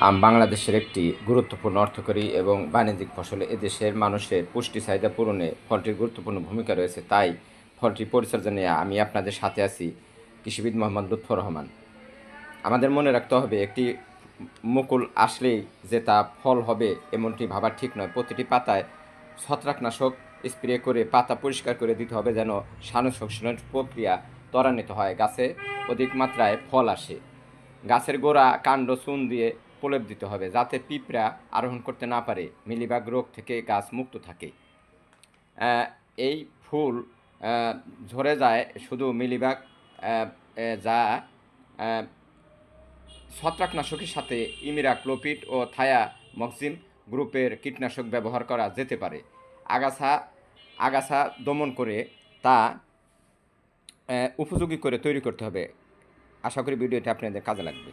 আম বাংলাদেশের একটি গুরুত্বপূর্ণ অর্থকরী এবং বাণিজ্যিক ফসল। এদেশের মানুষের পুষ্টি চাহিদা পূরণে ফলটির গুরুত্বপূর্ণ ভূমিকা রয়েছে। তাই ফলটির পরিচর্যা নিয়ে আমি আপনাদের সাথে আছি, কৃষিবিদ মোহাম্মদ লুৎফর রহমান। আমাদের মনে রাখতে হবে, একটি মুকুল আসলেই যে তা ফল হবে এমনটি ভাবা ঠিক নয়। প্রতিটি পাতায় ছত্রাকনাশক স্প্রে করে পাতা পরিষ্কার করে দিতে হবে, যেন সালোকসংশ্লেষণ প্রক্রিয়া ত্বরান্বিত হয়, গাছে অধিক মাত্রায় ফল আসে। গাছের গোড়া কাণ্ড চুন দিয়ে প্রলেপ দিতে হবে, যাতে পিঁপড়া আরোহণ করতে না পারে। মিলিবাগ রোগ থেকে গাছ মুক্ত থাকে। এই ফুল ঝরে যায় শুধু মিলিবাগ, যা ছত্রাকনাশকের সাথে ইমিরাক্লোপিড ও থায়ামক্সিম গ্রুপের কীটনাশক ব্যবহার করা যেতে পারে। আগাছা দমন করে তা উপযোগী করে তৈরি করতে হবে। আশা করি ভিডিওটি আপনাদের কাজে লাগবে।